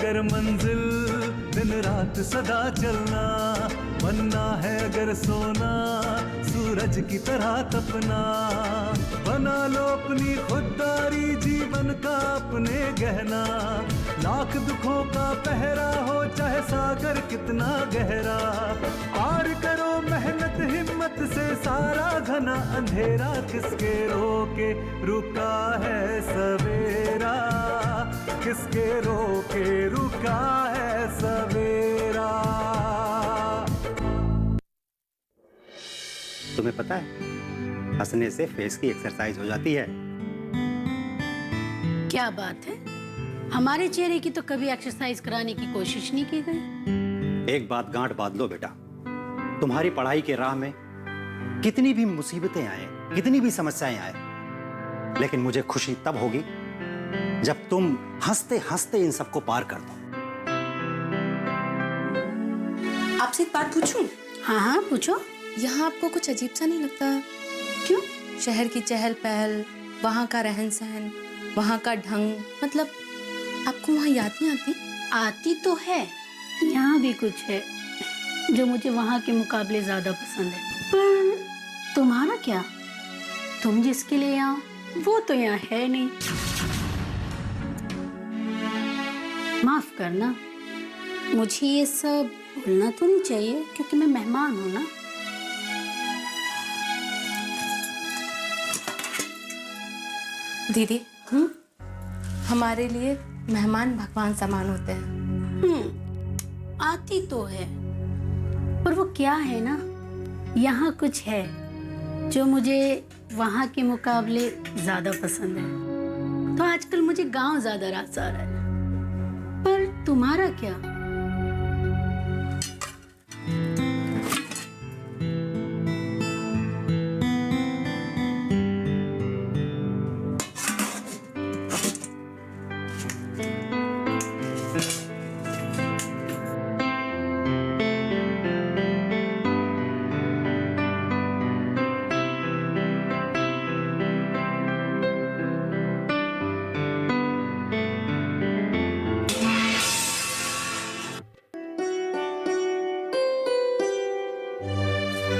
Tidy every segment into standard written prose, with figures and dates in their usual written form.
अगर मंजिल दिन रात सदा चलना, बनना है अगर सोना सूरज की तरह तपना, बना लो अपनी खुददारी जीवन का अपने गहना, लाख दुखों का पहरा हो चाहे सागर कितना गहरा, पार करो मेहनत हिम्मत से सारा घना अंधेरा, किसके रोके रुका है सवेरा, किसके रोके रुका है सवेरा। तुम्हें पता है हंसने से फेस की एक्सरसाइज हो जाती है। क्या बात है, हमारे चेहरे की तो कभी एक्सरसाइज कराने की कोशिश नहीं की गई। एक बात गांठ बांध लो बेटा, तुम्हारी पढ़ाई के राह में कितनी भी मुसीबतें आए, कितनी भी समस्याएं आए, लेकिन मुझे खुशी तब होगी जब तुम हंसते हंसते इन सबको पार कर दो। आपसे एक बात पूछूं? हाँ हाँ पूछो। यहाँ आपको कुछ अजीब सा नहीं लगता? क्यों? शहर की चहल पहल, वहाँ का रहन सहन, वहाँ का ढंग, मतलब आपको वहाँ याद नहीं आती? आती तो है, यहाँ भी कुछ है जो मुझे वहाँ के मुकाबले ज्यादा पसंद है। पर तुम्हारा क्या, तुम जिसके लिए यहाँ वो तो यहाँ है नहीं। माफ करना, मुझे ये सब भूलना तो नहीं चाहिए क्योंकि मैं मेहमान हूँ ना। दीदी, हमारे लिए मेहमान भगवान समान होते हैं। आती तो है, पर वो क्या है ना, यहाँ कुछ है जो मुझे वहाँ के मुकाबले ज्यादा पसंद है। तो आजकल मुझे गांव ज्यादा रास आ रहा है। पर तुम्हारा क्या?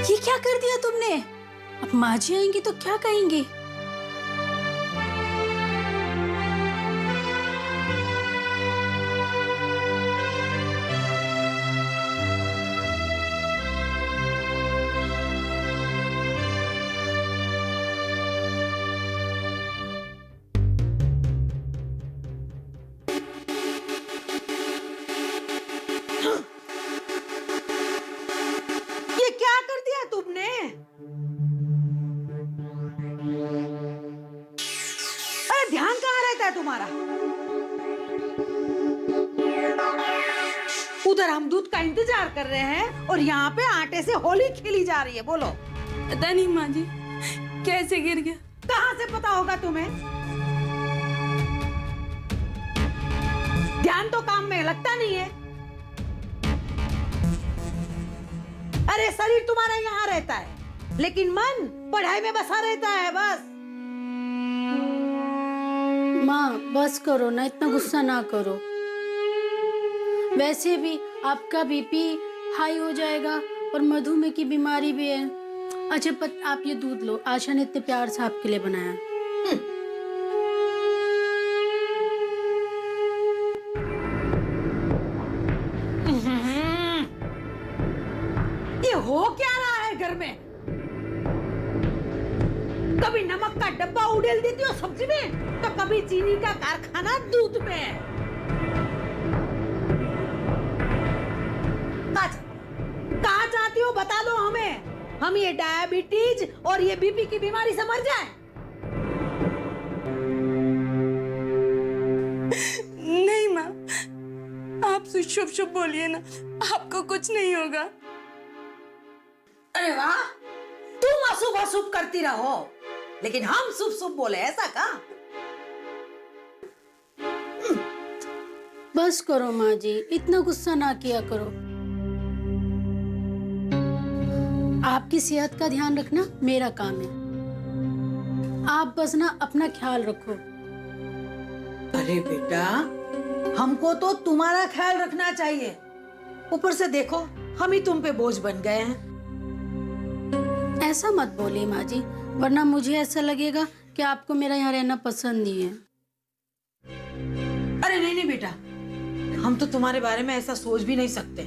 ये क्या कर दिया तुमने? अब माँ जी आएंगी तो क्या कहेंगी? तुमने अरे ध्यान कहाँ रहता है तुम्हारा? उधर हम दूध का इंतजार कर रहे हैं और यहाँ पे आटे से होली खेली जा रही है। बोलो। पता नहीं माँ जी, कैसे गिर गया। कहाँ से पता होगा तुम्हें? ध्यान तो काम में लगता नहीं है। अरे शरीर तुम्हारा यहाँ रहता है लेकिन मन पढ़ाई में बसा रहता है। बस माँ बस करो ना, इतना गुस्सा ना करो। वैसे भी आपका बीपी हाई हो जाएगा और मधुमेह की बीमारी भी है। अच्छा आप ये दूध लो, आशा ने इतने प्यार से आपके लिए बनाया। ये हो क्या रहा है घर में? कभी नमक का डब्बा उड़ेल देती हो सब्जी में, तो कभी चीनी का कारखाना दूध में। कहाँ चाहती हो बता दो हमें, हम ये डायबिटीज और ये बीपी की बीमारी से मर जाए। नहीं माँ, आप शुभ शुभ बोलिए ना, आपको कुछ नहीं होगा। अरे वाह, तुम अशुभ अशुभ करती रहो लेकिन हम शुभ शुभ बोले, ऐसा का? बस करो माँ जी, इतना गुस्सा ना किया करो। आपकी सेहत का ध्यान रखना मेरा काम है। आप बस ना अपना ख्याल रखो। अरे बेटा, हमको तो तुम्हारा ख्याल रखना चाहिए। ऊपर से देखो हम ही तुम पे बोझ बन गए हैं। ऐसा मत बोलिए माँ जी, वरना मुझे ऐसा लगेगा कि आपको मेरा यहाँ रहना पसंद नहीं है। अरे नहीं नहीं बेटा, हम तो तुम्हारे बारे में ऐसा सोच भी नहीं सकते।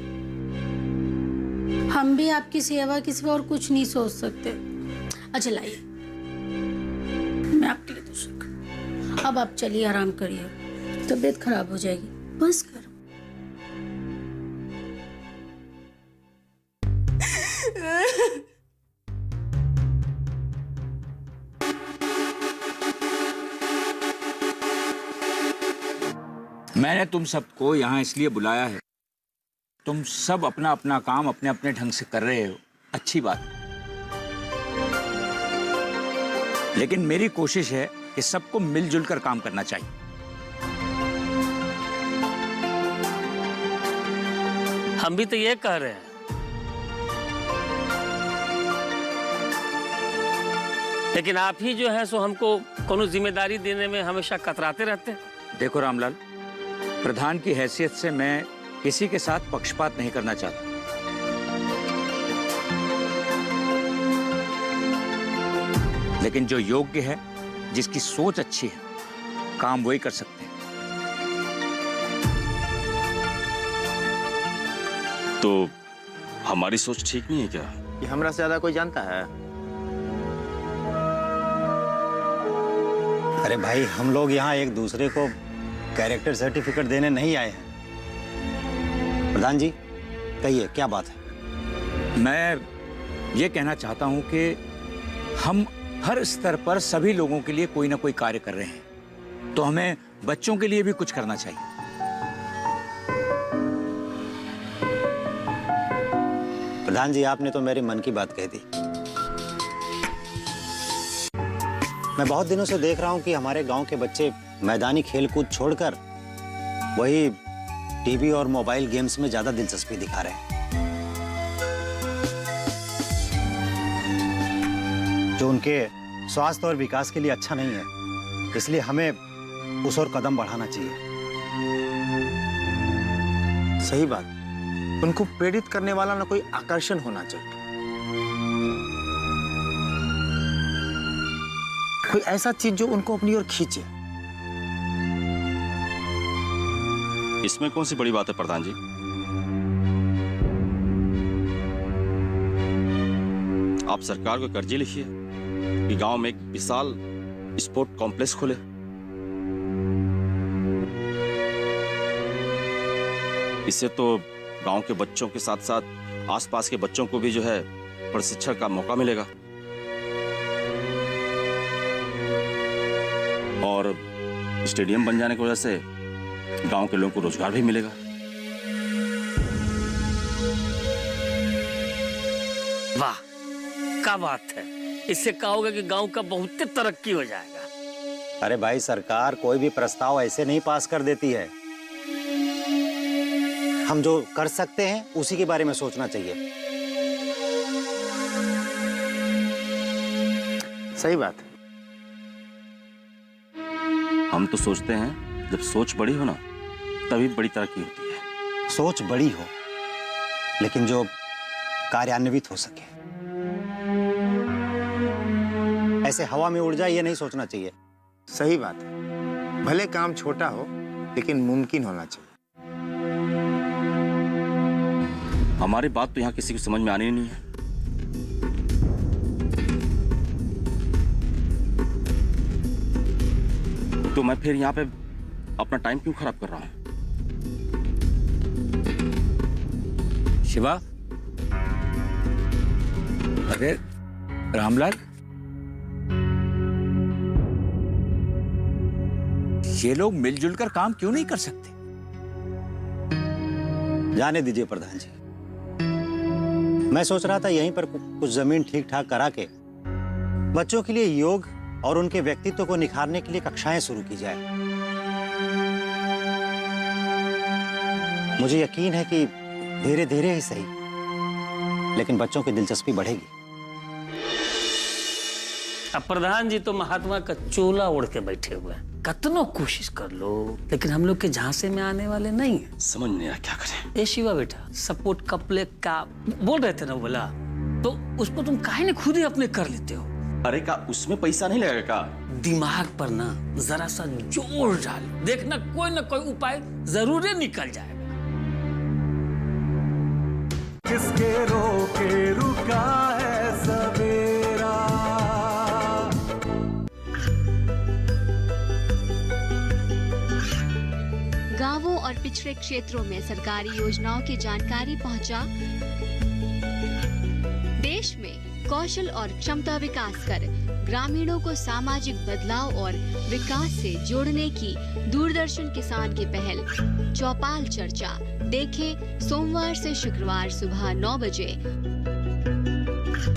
हम भी आपकी सेवा के सिवा और कुछ नहीं सोच सकते। अच्छा लाइए, मैं आपके लिए दूसरा। अब आप चलिए, आराम करिए, तबीयत खराब हो जाएगी। बस करो। मैंने तुम सबको यहाँ इसलिए बुलाया है, तुम सब अपना अपना काम अपने अपने ढंग से कर रहे हो, अच्छी बात। लेकिन मेरी कोशिश है कि सबको मिलजुल कर काम करना चाहिए। हम भी तो ये कह रहे हैं। लेकिन आप ही जो है सो हमको कोनो जिम्मेदारी देने में हमेशा कतराते रहते हैं। देखो रामलाल, प्रधान की हैसियत से मैं किसी के साथ पक्षपात नहीं करना चाहता, लेकिन जो योग्य है, जिसकी सोच अच्छी है, काम वही कर सकते हैं। तो हमारी सोच ठीक नहीं है क्या? कि हमरा से ज्यादा कोई जानता है? अरे भाई, हम लोग यहाँ एक दूसरे को कैरेक्टर सर्टिफिकेट देने नहीं आए हैं। प्रधान जी, कहिए क्या बात है? मैं ये कहना चाहता हूं कि हम हर स्तर पर सभी लोगों के लिए कोई ना कोई कार्य कर रहे हैं, तो हमें बच्चों के लिए भी कुछ करना चाहिए। प्रधान जी, आपने तो मेरे मन की बात कह दी। मैं बहुत दिनों से देख रहा हूं कि हमारे गांव के बच्चे मैदानी खेलकूद छोड़कर वही टीवी और मोबाइल गेम्स में ज्यादा दिलचस्पी दिखा रहे हैं, जो उनके स्वास्थ्य और विकास के लिए अच्छा नहीं है। इसलिए हमें उस ओर कदम बढ़ाना चाहिए। सही बात। उनको प्रेरित करने वाला ना कोई आकर्षण होना चाहिए, कोई ऐसा चीज जो उनको अपनी ओर खींचे। इसमें कौन सी बड़ी बात है प्रधान जी? आप सरकार को कर्जी लिखिए कि गांव में एक विशाल स्पोर्ट कॉम्प्लेक्स खोले। इससे तो गांव के बच्चों के साथ साथ आसपास के बच्चों को भी जो है प्रशिक्षण का मौका मिलेगा, और स्टेडियम बन जाने की वजह से गांव के लोगों को रोजगार भी मिलेगा। वाह, क्या बात है। इससे क्या होगा कि गांव का बहुत तरक्की हो जाएगा। अरे भाई, सरकार कोई भी प्रस्ताव ऐसे नहीं पास कर देती है। हम जो कर सकते हैं उसी के बारे में सोचना चाहिए। सही बात है। हम तो सोचते हैं जब सोच बड़ी हो ना, तभी बड़ी तरक्की होती है। सोच बड़ी हो, लेकिन जो कार्यान्वित हो सके। ऐसे हवा में उड़ जाए ये नहीं सोचना चाहिए। सही बात है। भले काम छोटा हो, लेकिन मुमकिन होना चाहिए। हमारी बात तो यहाँ किसी को समझ में आनी नहीं है। तो मैं फिर यहाँ पे अपना टाइम क्यों खराब कर रहा हूँ? शिवा, अरे रामलाल, ये लोग मिलजुल कर काम क्यों नहीं कर सकते? जाने दीजिए प्रधान जी। मैं सोच रहा था यहीं पर कुछ जमीन ठीक ठाक करा के बच्चों के लिए योग और उनके व्यक्तित्व को निखारने के लिए कक्षाएं शुरू की जाए। मुझे यकीन है कि धीरे धीरे ही सही, लेकिन बच्चों की दिलचस्पी बढ़ेगी। अब प्रधान जी तो महात्मा का चोला ओढ़ के बैठे हुए हैं। कतनो कोशिश कर लो लेकिन हम लोग के झांसे में आने वाले नहीं है। समझ नहीं आया क्या करें। ए शिवा बेटा, सपोर्ट कपले का बोल रहे थे ना बोला, तो उसको तुम काहे ने खुद ही अपने कर लेते हो। अरे का उसमें पैसा नहीं लगेगा का? दिमाग पर ना जरा सा जोर डाल, देखना कोई ना कोई उपाय जरूर निकल जाएगा। किसके रोके रुका है सवेरा। गांवों और पिछड़े क्षेत्रों में सरकारी योजनाओं की जानकारी पहुंचा। देश में कौशल और क्षमता विकास कर ग्रामीणों को सामाजिक बदलाव और विकास से जोड़ने की दूरदर्शन किसान की पहल चौपाल चर्चा देखें सोमवार से शुक्रवार सुबह 9 बजे।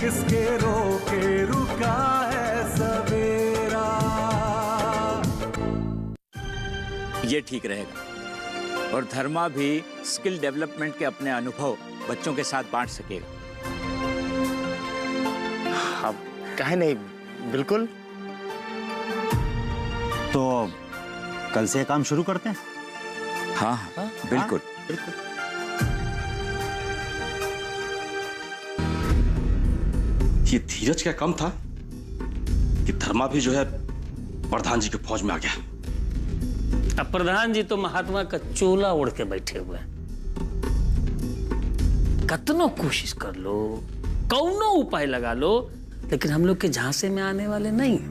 किसके रोके रुका है सवेरा। ये ठीक रहेगा और धर्मा भी स्किल डेवलपमेंट के अपने अनुभव बच्चों के साथ बांट सकेगा। अब काहे नहीं, बिल्कुल। तो कल से काम शुरू करते हैं। हाँ हाँ बिल्कुल। ये धीरज क्या कम था कि धर्मा भी जो है प्रधान जी की फौज में आ गया। अब प्रधान जी तो महात्मा का चोला ओढ़ के बैठे हुए हैं। कतनो कोशिश कर लो, कौनो उपाय लगा लो, लेकिन हम लोग के झांसे में आने वाले नहीं है।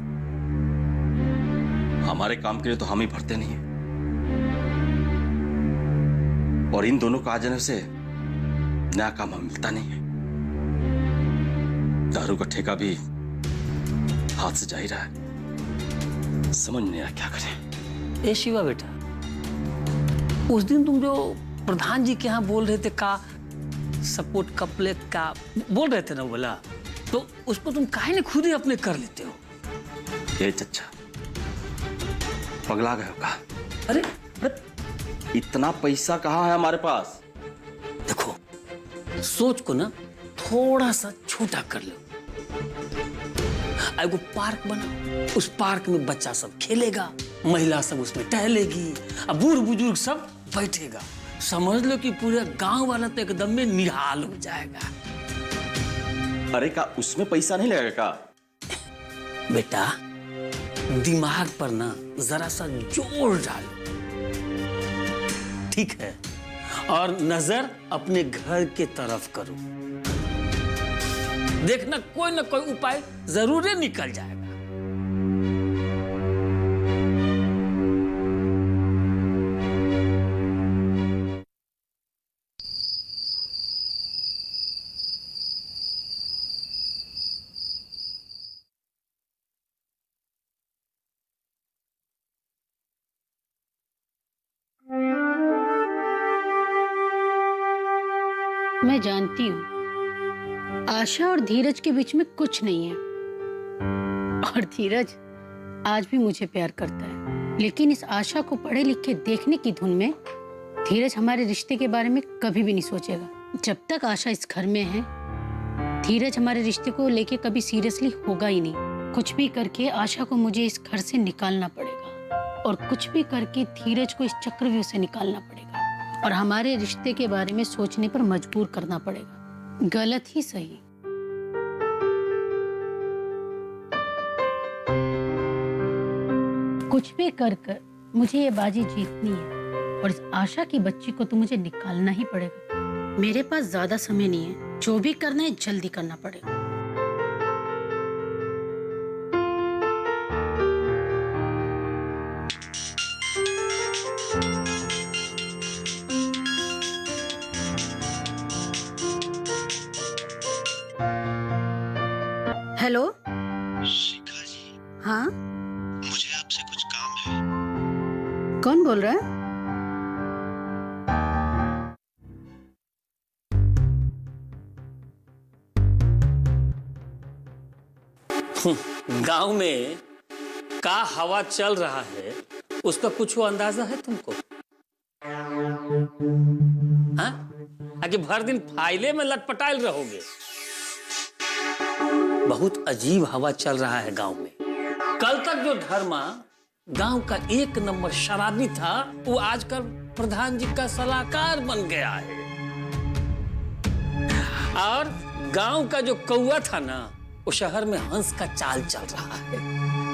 हमारे काम के लिए तो हम ही भरते नहीं है, और इन दोनों को आ जाने से नया काम हमें मिलता नहीं है। दारू का ठेका भी हाथ से जा ही रहा है। समझ नहीं आया क्या करें। ए शिवा बेटा, उस दिन तुम जो प्रधान जी के यहाँ बोल रहे थे का सपोर्ट कपले का बोल रहे थे ना बोला, तो उसको तुम काहे ने खुद ही अपने कर लेते हो। ये चच्चा पगला गए हो का? अरे इतना पैसा कहाँ है हमारे पास? देखो, सोच को ना थोड़ा सा छोटा कर लो। एगो पार्क बनाओ, उस पार्क में बच्चा सब खेलेगा, महिला सब उसमें टहलेगी, अब बूढ़ बुजुर्ग सब बैठेगा। समझ लो कि पूरा गांव वाला तो एकदम में निहाल हो जाएगा। अरे का उसमें पैसा नहीं लगेगा का? बेटा, दिमाग पर ना जरा सा जोर डालो, ठीक है? और नजर अपने घर के तरफ करो, देखना कोई ना कोई उपाय जरूर निकल जाएगा। मैं जानती हूँ आशा और धीरज के बीच में कुछ नहीं है, और धीरज आज भी मुझे प्यार करता है, लेकिन इस आशा को पढ़े लिखे देखने की धुन में धीरज हमारे रिश्ते के बारे में कभी भी नहीं सोचेगा। जब तक आशा इस घर में है, धीरज हमारे रिश्ते को लेके कभी सीरियसली होगा ही नहीं। कुछ भी करके आशा को मुझे इस घर से निकालना पड़ेगा, और कुछ भी करके धीरज को इस चक्रव्यूह से निकालना पड़ेगा, और हमारे रिश्ते के बारे में सोचने पर मजबूर करना पड़ेगा, गलत ही सही। कुछ भी कर कर मुझे ये बाजी जीतनी है, और इस आशा की बच्ची को तो मुझे निकालना ही पड़ेगा। मेरे पास ज्यादा समय नहीं है, जो भी करना है जल्दी करना पड़ेगा। हेलो शिखा जी, हाँ, मुझे आपसे कुछ काम है। कौन बोल रहा है? गांव में का हवा चल रहा है उसका कुछ अंदाजा है तुमको? हाँ? आगे भर दिन फाइले में लटपटाइल रहोगे। बहुत अजीब हवा चल रहा है गांव में। कल तक जो धर्मा गांव का एक नंबर शराबी था, वो आजकल प्रधान जी का सलाहकार बन गया है। और गांव का जो कौवा था ना, वो शहर में हंस का चाल चल रहा है।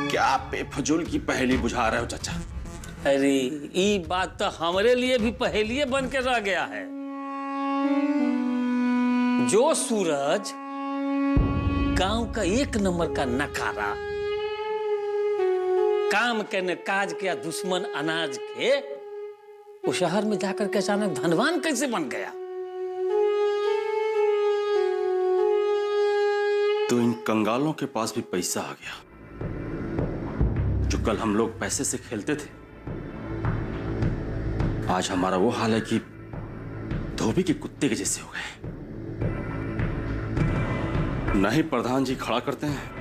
क्या बेफजूल की पहेली बुझा रहे हो चाचा? अरे ये बात तो हमारे लिए भी पहेली बन के रह गया है। जो सूरज गांव का एक नंबर का नकारा, काम के न काज के, दुश्मन अनाज के, वो शहर में जाकर के अचानक धनवान कैसे बन गया? तो इन कंगालों के पास भी पैसा आ गया। जो कल हम लोग पैसे से खेलते थे, आज हमारा वो हाल है कि धोबी के कुत्ते के जैसे हो गए। न ही प्रधान जी खड़ा करते हैं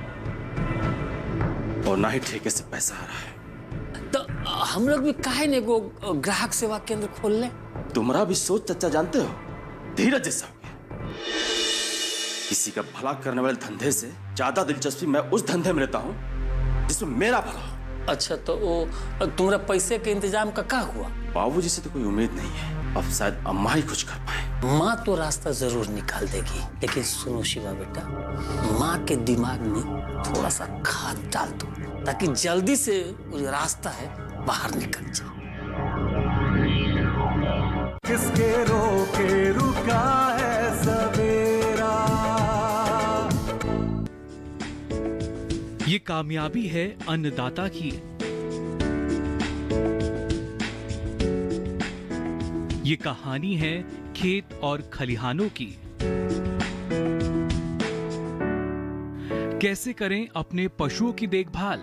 और न ही ठेके से पैसा आ रहा है। तो हम लोग भी काहे ने वो ग्राहक सेवा केंद्र खोल लें? तुम्हारा भी सोच चाचा जानते हो, धीरज जैसा हो गया। किसी का भला करने वाले धंधे से ज्यादा दिलचस्पी मैं उस धंधे में लेता हूँ जिसमें मेरा भला हो। अच्छा, तो वो तुम्हारा पैसे के इंतजाम का क्या हुआ? बाबूजी से तो कोई उम्मीद नहीं है, अब शायद अम्मा ही कुछ कर पाए। माँ तो रास्ता जरूर निकाल देगी, लेकिन सुनो शिवा बेटा, माँ के दिमाग में थोड़ा सा खाद डाल दो, ताकि जल्दी से वो जो रास्ता है बाहर निकल जाए। किसके रोके रुका है सवेरा। ये कामयाबी है अन्नदाता की। ये कहानी है खेत और खलिहानों की। कैसे करें अपने पशुओं की देखभाल,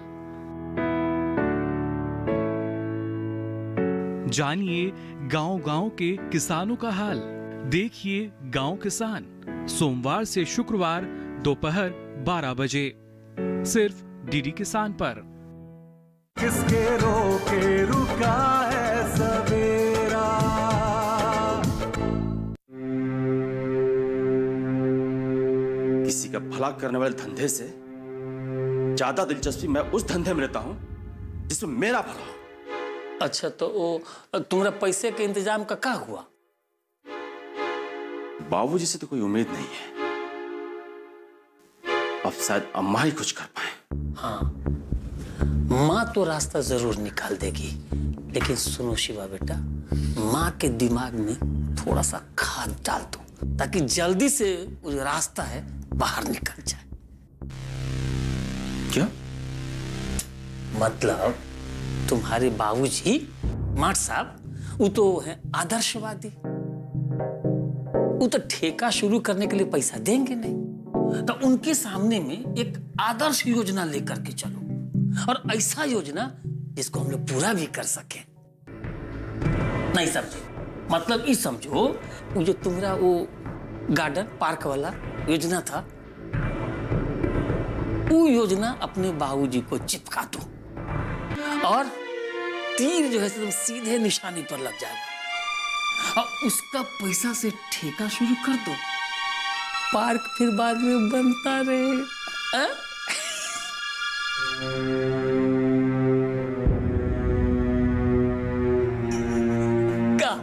जानिए गांव-गांव के किसानों का हाल। देखिए गांव किसान, सोमवार से शुक्रवार दोपहर 12 बजे, सिर्फ डीडी किसान पर। किसके रोके रुका है सवेरा। किसी का भला करने वाले धंधे से ज्यादा दिलचस्पी मैं उस धंधे में लेता हूँ जिसमें मेरा भला हो। अच्छा, तो वो तुम्हारा पैसे के इंतजाम का क्या हुआ? बाबूजी से तो कोई उम्मीद नहीं है, अब शायद अम्मा ही कुछ कर पाए। हाँ, माँ तो रास्ता जरूर निकाल देगी, लेकिन सुनो शिवा बेटा, माँ के दिमाग में थोड़ा सा खाद डाल दो, ताकि जल्दी से वो जो रास्ता है बाहर निकल जाए। क्या मतलब तुम्हारे बाबूजी माट साहब, वो तो है आदर्शवादी, वो तो ठेका शुरू करने के लिए पैसा देंगे नहीं। तो उनके सामने में एक आदर्श योजना लेकर के चलो, और ऐसा योजना जिसको हम लोग पूरा भी कर सके। नहीं समझे? मतलब ये समझो, वो जो तुम्हारा वो गार्डन पार्क वाला योजना था, वो योजना अपने बाबूजी को चिपका दो, और तीर जो है एकदम सीधे निशाने पर लग जाएगा, और उसका पैसा से ठेका शुरू कर दो। पार्क फिर बाद में बनता रहे। क्या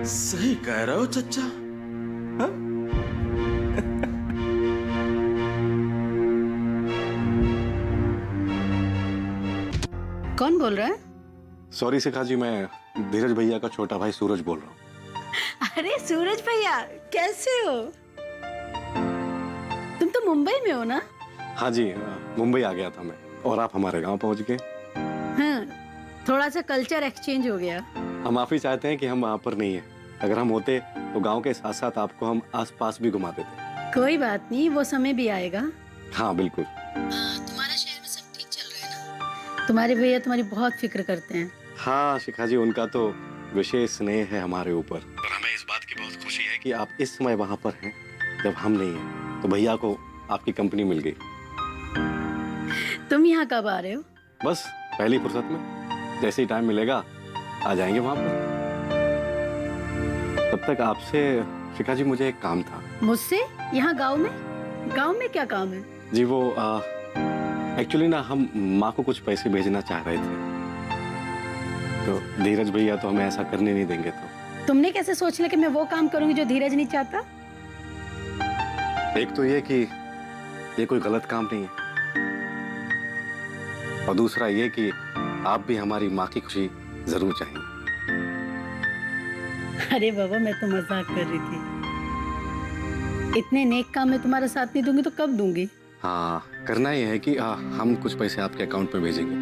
सही कह रहे हो चच्चा? हाँ? कौन बोल रहा है? सॉरी शिखा जी, मैं धीरज भैया का छोटा भाई सूरज बोल रहा हूँ। अरे सूरज भैया, कैसे हो? तुम तो मुंबई में हो ना? हाँ जी, मुंबई आ गया था मैं, और आप हमारे गांव पहुंच गए। हाँ, थोड़ा सा कल्चर एक्सचेंज हो गया। हम माफी चाहते हैं कि हम वहाँ पर नहीं है। अगर हम होते तो गांव के साथ साथ आपको हम आसपास भी घुमा देते। कोई बात नहीं, वो समय भी आएगा। हाँ बिल्कुल। तुम्हारा शहर में सब ठीक चल रहा है ना? तुम्हारे भैया तुम्हारी बहुत फिक्र करते हैं। हाँ शिखा जी, उनका तो विशेष स्नेह है हमारे ऊपर, और हमें इस बात की बहुत खुशी है कि आप इस समय वहाँ पर हैं जब हम नहीं हैं। तो भैया को आपकी कंपनी मिल गई। तुम यहाँ कब आ रहे हो? बस पहली फुर्सत में, जैसे ही टाइम मिलेगा आ जाएंगे वहाँ पर। तब तक आपसे शिखा जी मुझे एक काम था। मुझसे? यहाँ गांव में? गांव में क्या काम है? जी वो एक्चुअली ना हम माँ को कुछ पैसे भेजना चाह रहे थे, तो धीरज भैया तो हमें ऐसा करने नहीं देंगे। तो तुमने कैसे सोच लिया कि मैं वो काम करूंगी जो धीरज नहीं चाहता? एक तो ये कि ये कोई गलत काम नहीं है, और दूसरा ये कि आप भी हमारी माँ की खुशी जरूर चाहेंगे। अरे बाबा, मैं तो मजाक कर रही थी। इतने नेक काम में तुम्हारा साथ नहीं दूंगी तो कब दूंगी? हाँ, करना ये है कि हम कुछ पैसे आपके अकाउंट में भेजेंगे,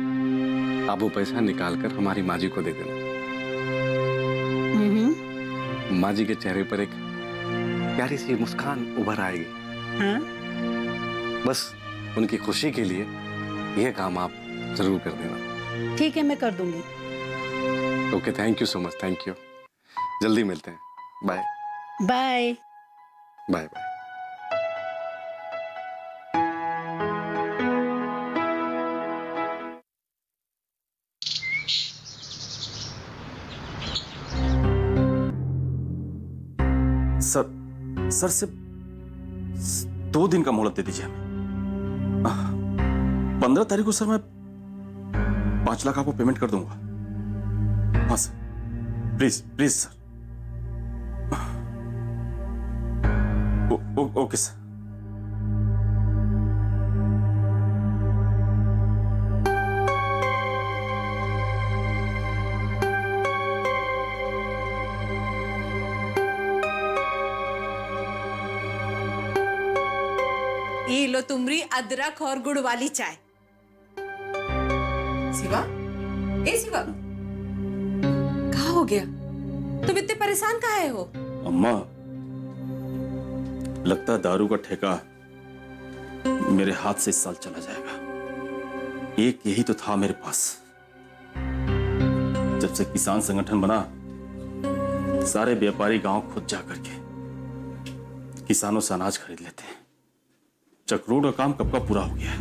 आप वो पैसा निकाल कर हमारी माँ जी को दे देना। माँ जी के चेहरे पर एक प्यारी सी मुस्कान उभर आएगी। हाँ? बस उनकी खुशी के लिए यह काम आप जरूर कर देना। ठीक है, मैं कर दूंगी। Okay, thank you so much, thank you. जल्दी मिलते हैं। Bye bye bye bye. Sir सिर्फ 2 दिन का मोहलत दे दीजिए हमें। 15 तारीख को सर मैं 5 लाख आपको पेमेंट कर दूंगा। हाँ sir, please please sir. Okay sir. ये लो तुमरी अदरक और गुड़ वाली चाय। शिवा, ए शिवा, कहाँ हो गया? तुम इतने परेशान काहे हो? अम्मा, लगता है दारू का ठेका मेरे हाथ से इस साल चला जाएगा। एक यही तो था मेरे पास। जब से किसान संगठन बना, सारे व्यापारी गांव खुद जा करके किसानों से अनाज खरीद लेते हैं। चक्रोड़ का काम कब का पूरा हो गया है।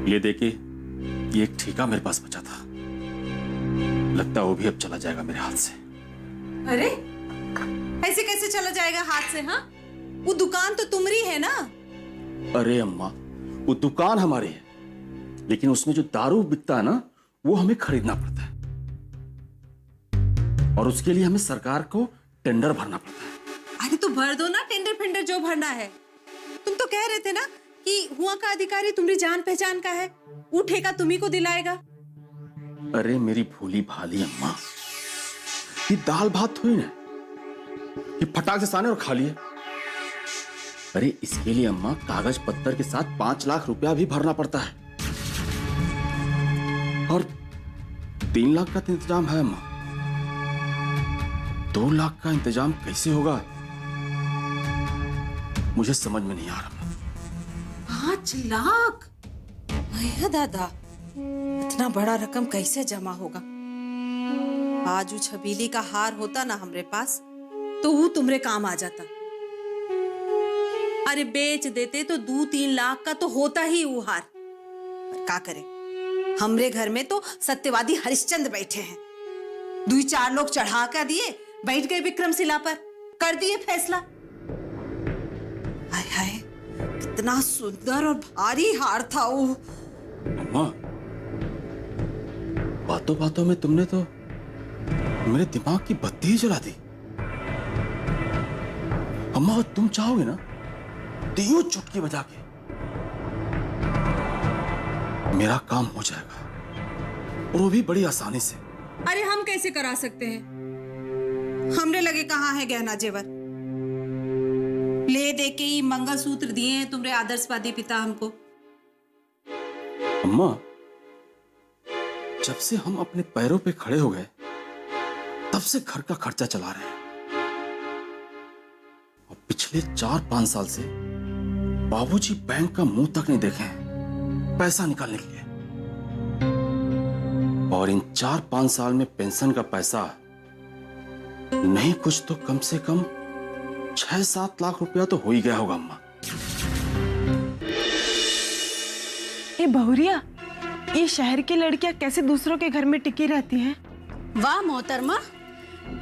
ये देखिए, ये एक ठेका मेरे पास बचा था, लगता है वो भी अब चला जाएगा मेरे हाथ से। अरे ऐसे कैसे चला जाएगा हाथ से? हाँ, वो दुकान तो तुम्हारी है ना? अरे अम्मा, वो दुकान हमारी है, लेकिन उसमें जो दारू बिकता है ना, वो हमें खरीदना पड़ता है, और उसके लिए हमें सरकार को टेंडर भरना पड़ता है। अरे तो भर दो ना टेंडर फेंडर जो भरना है। तुम तो कह रहे थे ना कि हुआ का अधिकारी तुम्हारी जान पहचान का है, वो ठेका तुम्ही को दिलाएगा। अरे मेरी भोली भाली अम्मा, ये दाल भात थोड़ी ना ये फटाक से साने और खा लिए। अरे इसके लिए अम्मा कागज पत्तर के साथ 5 लाख रुपया भी भरना पड़ता है, और 3 लाख का तो इंतजाम है अम्मा। 2 लाख का इंतजाम कैसे होगा मुझे समझ में नहीं आ रहा। 5 लाख? भैया दादा, इतना बड़ा रकम कैसे जमा होगा? आज वो छबीली का हार होता ना हमरे पास, तो वो तुमरे काम आ जाता। अरे बेच देते तो 2-3 लाख का तो होता ही वो हार। पर क्या करे, हमरे घर में तो सत्यवादी हरिश्चंद्र बैठे हैं। 2-4 लोग चढ़ा कर दिए, बैठ गए विक्रमशिला पर, कर दिए फैसला। हाय हाय, कितना सुंदर और भारी हार था वो। अम्मा, बातों बातों में तुमने तो मेरे दिमाग की बत्ती ही जला दी। अम्मा, तुम चाहोगे ना तो यूं चुटकी बजा के मेरा काम हो जाएगा, और वो भी बड़ी आसानी से। अरे हम कैसे करा सकते हैं? हमरे लगे कहाँ है गहना जेवर? ले दे के ही मंगलसूत्र दिए हैं तुम्हारे आदर्शवादी पिता हमको। अम्मा, जब से हम अपने पैरों पे खड़े हो गए, तब से घर का खर्चा चला रहे हैं, और पिछले 4-5 साल से बाबूजी बैंक का मुंह तक नहीं देखे हैं पैसा निकालने के लिए। और इन 4-5 साल में पेंशन का पैसा नहीं कुछ तो कम से कम 6-7 लाख रुपया तो हो ही गया होगा अम्मा। ये बहुरिया, ये शहर की लड़कियां कैसे दूसरों के घर में टिकी रहती हैं? वाह मोहतरमा,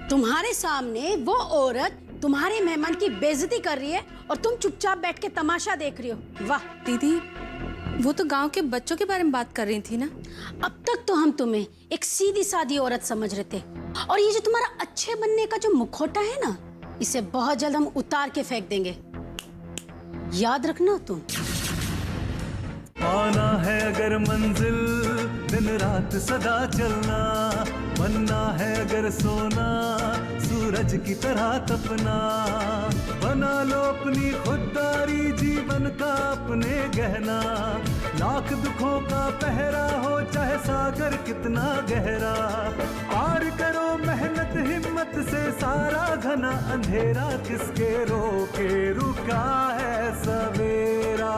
तुम्हारे सामने वो औरत तुम्हारे मेहमान की बेइज्जती कर रही है और तुम चुपचाप बैठ के तमाशा देख रही हो। वाह दीदी, वो तो गांव के बच्चों के बारे में बात कर रही थी ना। अब तक तो हम तुम्हें एक सीधी सादी औरत समझ रहे थे, और ये जो तुम्हारा अच्छे बनने का जो मुखौटा है ना, इसे बहुत जल्द हम उतार के फेंक देंगे, याद रखना तुम। पाना है अगर मंजिल, दिन रात सदा चलना, बनना है अगर सोना, सूरज की तरह तपना, बना लो अपनी खुददारी, जीवन का अपने गहना, लाख दुखों का पहरा हो चाहे सागर कितना गहरा, पार करो मेहनत हिम्मत से सारा घना अंधेरा, किसके रोके रुका है सवेरा।